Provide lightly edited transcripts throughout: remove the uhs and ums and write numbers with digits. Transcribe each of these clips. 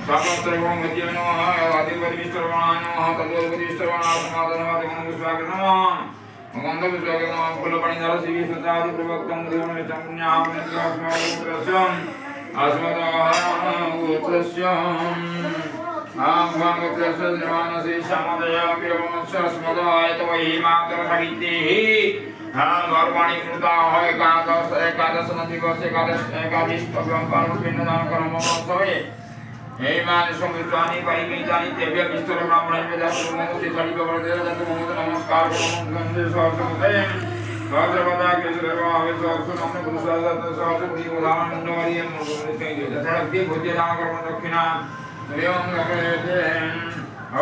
स्वागतम मध्यम नमः आदिपरिविष्टरवाणाय नमः तद्वद्विष्टरवाणाय समाधानवादं स्वागतं नमः भगवन्तं स्वागतं नमः फलपणिधर श्री सदादि प्रवक्तं देवमेतं पुण्यां नित्यास्माकं अस्मदाः आंगांगत्रस्य निर्वाणस्य समदया पिरवंशस्मदाय तवहि मातरसहितेः गर्वाणि कृता एकादश दिवस एकादश पिंडदान कर्म महोत्सवे हेमानि संयुक्तानि परिगणितानि तेभ्यः विष्णुर ब्राह्मणेभ्यः दत्तमोति सलिकवर्धे दत्तमोति नमस्कार नमस्ते सहस्रमुखे सहस्रपदा केशरवावे सहस्रनाम पुरुषादत्त सहस्रपुरी उदाहरणवरीयं दशरथी भोज्यदान कर्म दक्षिणा एवं गणेशे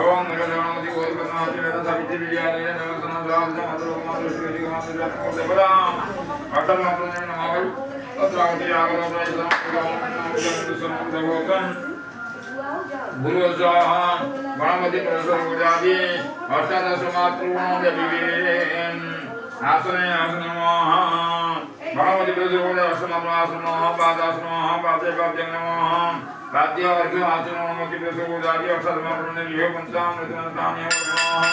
ओम नमोति गोविंदनाथ सावित्री विद्यालय नमस्ते नमस्ते मधुरमाधुरी माधुरी अटल नमः नमः अत्रावती आगतः गुरुजा गणपति प्रसन्नजादि अष्टादश मातृगुणों देवीं आसने आसनमः गणपति प्रसन्नजादि अष्टमातृआसनमः पादासनमः पादे पाद्यं नमः पाद्य वर्ग आसनमः गणपति प्रसन्नजादि अष्टमातृनिलियो पंचामृतानि नमः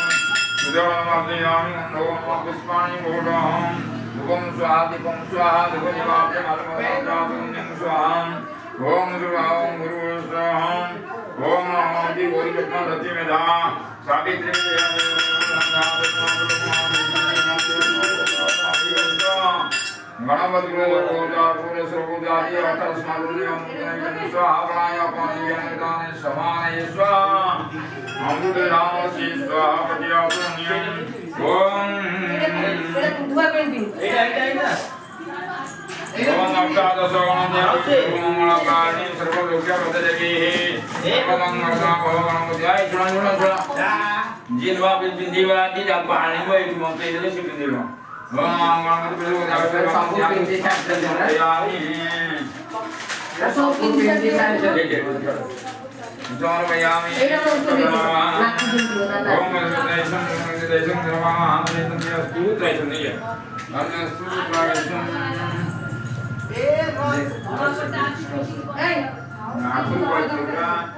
सुदेवनमर्दयामि नमः पुष्पाणि घोषामि धूपं स्वाहा दीपं स्वाहा धूपदीपाब्जं आत्मदानं स्वाहा ओम गुरुवां गुरुस्वाहा ओम नमो गौरी रत्नधति मेधा सावित्री गणपति पूरे सर्वोदादि अर्थस्मादुर्यं स्वाहाय पानीयनिदान समानय स्वाहा अमृत नाम श्री स्वाहा पतियापुण्यं ओम ओम नमस्कार मंगलकारिणी सर्वलोक्यवददेवी सर्वमंगलदा भगवान सुना जिनवा बिंदीवा दी पानी वो एक मंत्र इधर से बिंदीवा ओम मंगलमते जोरमयामि ओम देशं धर्माः स्तु त्रैशं नहीं है अन्य स्तु त्रैशं Hey! Aku buat juga.